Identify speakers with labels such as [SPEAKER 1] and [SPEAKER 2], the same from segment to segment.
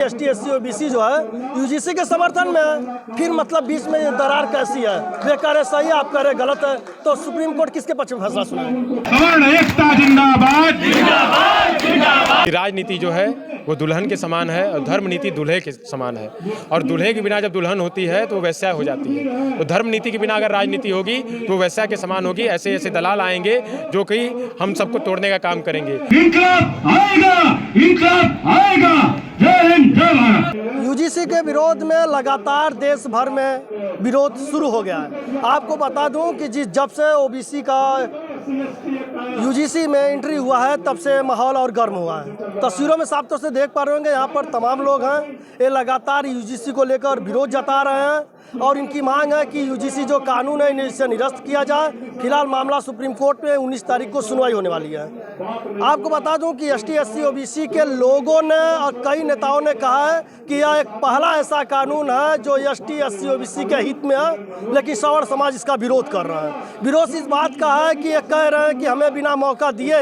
[SPEAKER 1] ST SC OBC जो है UGC के समर्थन में है, फिर मतलब बीच में ये दरार कैसी है? वे कह रहे सही है, आप कह रहे गलत है, तो सुप्रीम कोर्ट किसके पक्ष में फैसला सुनाए?
[SPEAKER 2] राजनीति जो है वो दुल्हन के समान है और धर्म नीति दूल्हे के समान है, और दूल्हे के बिना जब दुल्हन होती है तो वो वैश्या हो जाती है। तो धर्म नीति के बिना अगर राजनीति होगी तो वैश्या के समान होगी। ऐसे ऐसे दलाल आएंगे जो कि हम सबको तोड़ने का काम करेंगे।
[SPEAKER 3] इंकलाब आएगा, इंकलाब आएगा। जय हिंद, जय भारत।
[SPEAKER 1] यूजीसी के विरोध में लगातार देश भर में विरोध शुरू हो गया है। आपको बता दूं कि जब से ओबीसी का यूजीसी में एंट्री हुआ है तब से माहौल और गर्म हुआ है। तस्वीरों में साफ तौर से देख पा रहे होंगे, यहाँ पर तमाम लोग हैं, ये लगातार यूजीसी को लेकर विरोध जता रहे हैं और इनकी मांग है कि यूजीसी जो कानून है इसे निरस्त किया जाए। फिलहाल मामला सुप्रीम कोर्ट में 19 तारीख को सुनवाई होने वाली है। आपको बता दूं कि एसटी एससी ओबीसी के लोगों ने और कई नेताओं ने कहा है कि यह एक पहला ऐसा कानून है जो एसटी एससी ओबीसी के हित में है, लेकिन सवर्ण समाज इसका विरोध कर रहा है। विरोध इस बात का है कि ये कह रहे हैं कि हमें बिना मौका दिए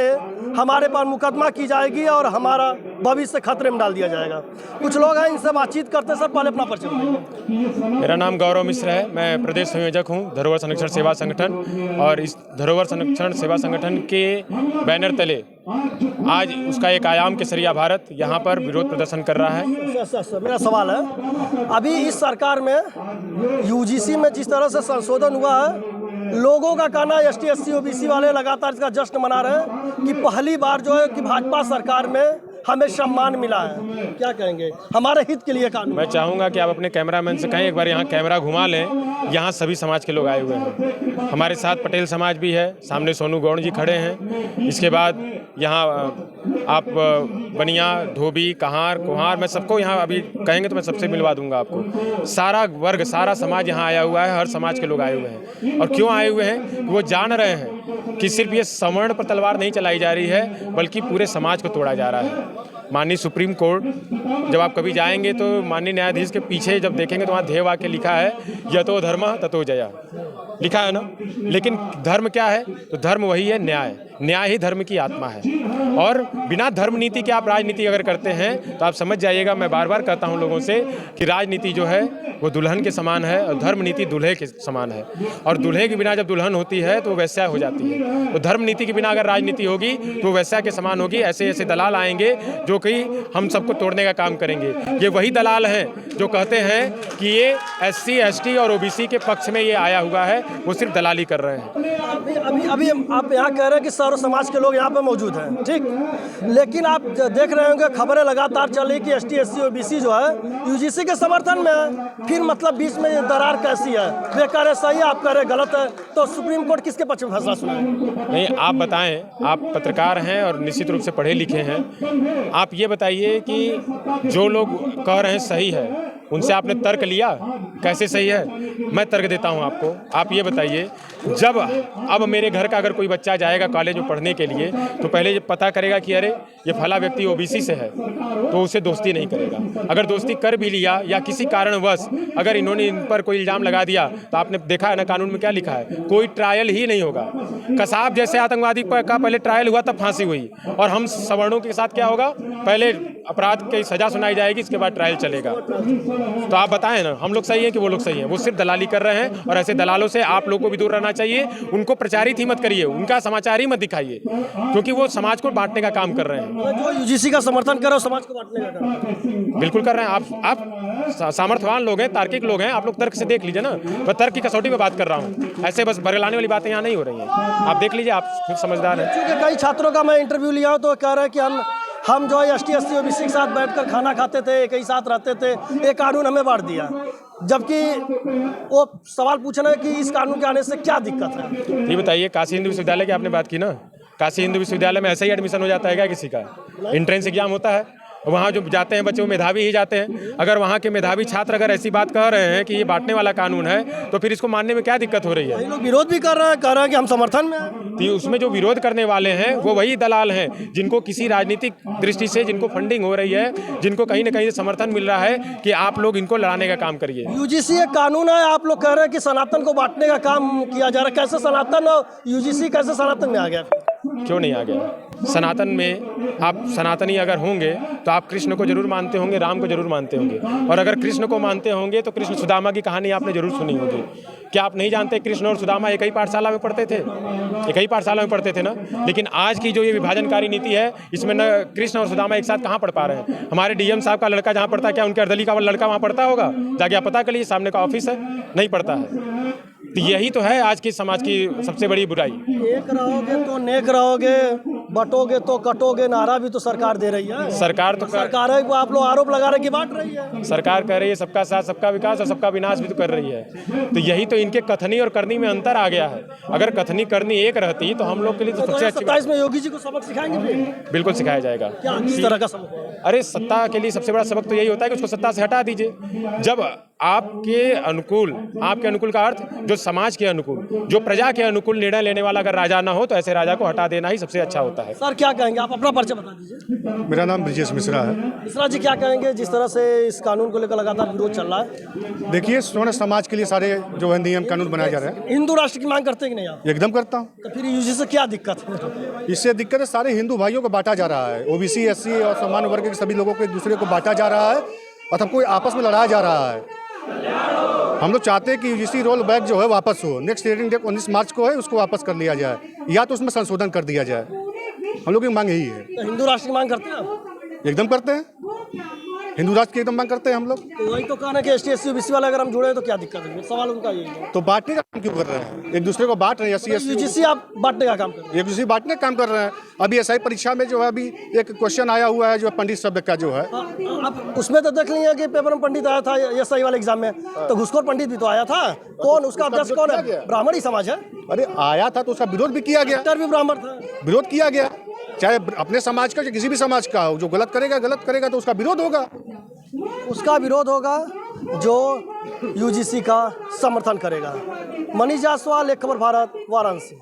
[SPEAKER 1] हमारे पर मुकदमा की जाएगी और हमारा भविष्य खतरे में डाल दिया जाएगा। कुछ लोग हैं, इनसे बातचीत करते हैं। सर पहले अपना परिचय बताइए।
[SPEAKER 2] मेरा नाम गौरव मिश्र है, मैं प्रदेश संयोजक हूँ धरोहर संरक्षण सेवा संगठन, और इस धरोहर संरक्षण सेवा संगठन के बैनर तले आज उसका एक आयाम केसरिया भारत यहाँ पर विरोध प्रदर्शन कर रहा है।
[SPEAKER 1] मेरा सवाल है, अभी इस सरकार में यूजीसी में जिस तरह से संशोधन हुआ है, लोगों का कहना एसटी एससी ओबीसी वाले लगातार इसका जश्न मना रहे हैं कि पहली बार जो है कि भाजपा सरकार में हमें सम्मान मिला है। क्या कहेंगे हमारे हित के लिए कानून?
[SPEAKER 2] मैं चाहूँगा कि आप अपने कैमरामैन से कहें एक बार यहाँ कैमरा घुमा लें। यहाँ सभी समाज के लोग आए हुए हैं, हमारे साथ पटेल समाज भी है, सामने सोनू गौड़ जी खड़े हैं। इसके बाद यहाँ आप बनिया, धोबी, कहार, कुहार, मैं सबको यहाँ अभी कहेंगे तो मैं सबसे मिलवा दूंगा आपको। सारा वर्ग, सारा समाज यहाँ आया हुआ है, हर समाज के लोग आए हुए हैं। और क्यों आए हुए हैं? वो जान रहे हैं कि सिर्फ ये सवर्ण पर तलवार नहीं चलाई जा रही है, बल्कि पूरे समाज को तोड़ा जा रहा है। माननीय सुप्रीम कोर्ट जब आप कभी जाएंगे तो माननीय न्यायाधीश के पीछे जब देखेंगे तो वहाँ ध्येय वाक्य लिखा है, यतो धर्म ततो जया, लिखा है ना। लेकिन धर्म क्या है? तो धर्म वही है न्याय। न्याय ही धर्म की आत्मा है। और बिना धर्म नीति के आप राजनीति अगर करते हैं तो आप समझ जाइएगा, मैं बार बार कहता हूं लोगों से कि राजनीति जो है वो दुल्हन के समान है और धर्म नीति दूल्हे के समान है। और दूल्हे के बिना जब दुल्हन होती है तो वो वैश्या हो जाती है। तो धर्म नीति के बिना अगर राजनीति होगी तो वैश्या के समान होगी। ऐसे ऐसे दलाल आएंगे जो कि हम सबको तोड़ने का काम करेंगे। ये वही दलाल हैं जो कहते हैं कि ये एससी एसटी और ओबीसी के पक्ष में ये आया हुआ है, वो सिर्फ दलाली कर रहे हैं।
[SPEAKER 1] अभी आप यहाँ कह रहे हैं कि सर्व समाज के लोग यहाँ पे मौजूद हैं, ठीक, लेकिन आप देख रहे होंगे खबरें लगातार चल रही कि एसटी एससी ओबीसी जो है यूजीसी के समर्थन में है, फिर मतलब बीच में ये दरार कैसी है? वे कह रहे सही है, आप कह रहे गलत है, तो सुप्रीम कोर्ट किसके पक्ष में फैसला सुनाए?
[SPEAKER 2] नहीं, आप बताएं, आप पत्रकार हैं और निश्चित रूप से पढ़े लिखे हैं। आप ये बताइए कि जो लोग कह रहे हैं सही है, उनसे आपने तर्क लिया कैसे सही है? मैं तर्क देता हूं आपको। आप ये बताइए, जब अब मेरे घर का अगर कोई बच्चा जाएगा कॉलेज में पढ़ने के लिए तो पहले ये पता करेगा कि अरे ये फला व्यक्ति ओबीसी से है, तो उसे दोस्ती नहीं करेगा। अगर दोस्ती कर भी लिया या किसी कारणवश अगर इन्होंने इन पर कोई इल्ज़ाम लगा दिया तो आपने देखा है ना कानून में क्या लिखा है, कोई ट्रायल ही नहीं होगा। कसाब जैसे आतंकवादी का पहले ट्रायल हुआ तब फांसी हुई, और हम सवर्णों के साथ क्या होगा? पहले अपराध की सजा सुनाई जाएगी, इसके बाद ट्रायल चलेगा। तो आप बताएं ना, हम लोग सही हैं कि वो लोग सही हैं? वो सिर्फ दलाली कर रहे हैं, और ऐसे दलालों से आप लोगों को भी दूर रहना चाहिए। उनको प्रचारित ही मत करिए, उनका समाचार ही मत दिखाइए, क्योंकि वो समाज को बांटने का काम कर रहे हैं।
[SPEAKER 1] जो यूजीसी का समर्थन कर रहे हो समाज को बांटने का काम
[SPEAKER 2] बिल्कुल कर रहे हैं। आप सामर्थ्यवान लोग हैं, तार्किक लोग हैं, आप लोग तर्क से देख लीजिए ना। मैं तर्क की कसौटी में बात कर रहा हूँ, ऐसे बस बरगलाने वाली बातें यहाँ नहीं हो रही हैं। आप देख लीजिए, आप खुद समझदार हैं।
[SPEAKER 1] क्योंकि कई छात्रों का मैं इंटरव्यू लिया हूँ तो कह रहे हैं कि हम जो है एसटी एससी ओबीसी के साथ बैठकर खाना खाते थे, एक ही साथ रहते थे, ये कानून हमें बांट दिया। जबकि वो सवाल पूछना है कि इस कानून के आने से क्या दिक्कत है?
[SPEAKER 2] ये बताइए, काशी हिंदू विश्वविद्यालय की आपने बात की ना, काशी हिंदू विश्वविद्यालय में ऐसे ही एडमिशन हो जाता है क्या किसी का? एंट्रेंस एग्जाम होता है, वहाँ जो जाते हैं बच्चे वो मेधावी ही जाते हैं। अगर वहाँ के मेधावी छात्र अगर ऐसी बात कह रहे हैं कि ये बांटने वाला कानून है तो फिर इसको मानने में क्या दिक्कत हो रही है?
[SPEAKER 1] लोग विरोध भी कर रहे हैं, कह रहे हैं कि हम समर्थन में हैं।
[SPEAKER 2] तो उसमें जो विरोध करने वाले हैं वो वही दलाल हैं जिनको किसी राजनीतिक दृष्टि से, जिनको फंडिंग हो रही है, जिनको कहीं ना कहीं से समर्थन मिल रहा है कि आप लोग इनको लड़ाने का काम करिए।
[SPEAKER 1] यूजीसी एक कानून है, आप लोग कह रहे हैं कि सनातन को बांटने का काम किया जा रहा है। कैसे सनातन और यूजीसी कैसे सनातन में आ गया?
[SPEAKER 2] क्यों नहीं आ गया? सनातन में आप सनातनी अगर होंगे तो आप कृष्ण को जरूर मानते होंगे, राम को जरूर मानते होंगे, और अगर कृष्ण को मानते होंगे तो कृष्ण सुदामा की कहानी आपने जरूर सुनी होगी। क्या आप नहीं जानते कृष्ण और सुदामा एक ही पाठशाला में पढ़ते थे? एक ही पाठशाला में पढ़ते थे ना। लेकिन आज की जो ये विभाजनकारी नीति है, इसमें न कृष्ण और सुदामा एक साथ कहाँ पढ़ पा रहे हैं। हमारे डीएम साहब का लड़का जहाँ पढ़ता है, क्या उनके अर्दली का लड़का वहाँ पढ़ता होगा? जाके आप पता करिए, सामने का ऑफिस है, नहीं पढ़ता है। तो यही तो है आज की समाज की सबसे बड़ी बुराई।
[SPEAKER 1] एक रहोगे तो नेक रहोगे, बटोगे तो कटोगे नारा भी तो सरकार दे रही है।
[SPEAKER 2] सरकार तो
[SPEAKER 1] सरकार है को आप लोग आरोप लगा रहे कि बांट रही है।
[SPEAKER 2] सरकार कह रही है सबका साथ सबका विकास, और सबका विनाश भी तो कर रही है। तो यही तो इनके कथनी और करनी में अंतर आ गया है। अगर कथनी करनी एक रहती तो हम लोग के लिए तो सबसे अच्छी
[SPEAKER 1] 27 में योगी जी को सबक सिखाएंगे फिर?
[SPEAKER 2] बिल्कुल सिखाया जाएगा।
[SPEAKER 1] क्या किस तरह का सबक?
[SPEAKER 2] अरे सत्ता के लिए सबसे बड़ा सबक तो यही होता है कि उसको सत्ता से हटा दीजिए। जब आपके अनुकूल का अर्थ जो समाज के अनुकूल, जो प्रजा के अनुकूल निर्णय लेने वाला अगर राजा ना हो, तो ऐसे राजा को हटा देना ही सबसे अच्छा होता है।
[SPEAKER 1] सर क्या कहेंगे, आप अपना परिचय बता दीजिए।
[SPEAKER 4] मेरा नाम ब्रिजेश मिश्रा है।
[SPEAKER 1] मिश्रा जी क्या कहेंगे, जिस तरह से इस कानून को लेकर लगातार विरोध चल रहा है?
[SPEAKER 4] देखिए, स्वर्ण समाज के लिए सारे जो है नियम कानून बनाए जा रहे हैं।
[SPEAKER 1] हिंदू राष्ट्र की मांग करते हैं कि नहीं आप?
[SPEAKER 4] एकदम करता हूँ।
[SPEAKER 1] तो फिर यूजी से क्या दिक्कत है?
[SPEAKER 4] इससे दिक्कत है, सारे हिंदू भाइयों को बांटा जा रहा है। ओबीसी, एससी और सामान्य वर्ग के सभी लोगों को एक दूसरे को बांटा जा रहा है और सबको आपस में लड़ाया जा रहा है। हम लोग चाहते हैं कि यूजीसी रोल बैक जो है वापस हो। नेक्स्ट हियरिंग डेट 19 मार्च को है, उसको वापस कर लिया जाए या तो उसमें संशोधन कर दिया जाए। हम लोग की मांग यही है।
[SPEAKER 1] तो हिंदू राष्ट्र की मांग करते हैं आप?
[SPEAKER 4] एकदम करते हैं, हिंदू राष्ट्र की एकदम मांग करते हैं हम लोग।
[SPEAKER 1] तो वही तो कहना कि एसटी एससी ओबीसी वाले अगर हम जुड़े तो क्या दिक्कत है? सवाल उनका यही है।
[SPEAKER 4] तो बांटने का काम क्यों कर रहे हैं? एक दूसरे को बांट रहे हैं। एससी एससी
[SPEAKER 1] यूजीसी आप बांटने का काम कर रहे हैं।
[SPEAKER 4] एक दूसरे बांटने का काम कर रहे हैं। अभी एसआई परीक्षा में जो है अभी एक क्वेश्चन आया हुआ है जो पंडित शब्द का जो है।
[SPEAKER 1] अब उसमें तो देख लिया कि पेपर में पंडित आया था एसआई वाले एग्जाम में, तो घुसखोर पंडित भी तो आया था। कौन उसका अध्यक्ष कौन है? ब्राह्मण ही समाज है।
[SPEAKER 4] अरे आया था तो उसका विरोध भी किया गया।
[SPEAKER 1] डॉक्टर भी ब्राह्मण था,
[SPEAKER 4] विरोध किया गया, चाहे अपने समाज का या किसी भी समाज का हो। जो गलत करेगा तो उसका विरोध होगा।
[SPEAKER 1] उसका विरोध होगा जो यूजीसी का समर्थन करेगा। मनीष जायसवाल, एक खबर भारत, वाराणसी।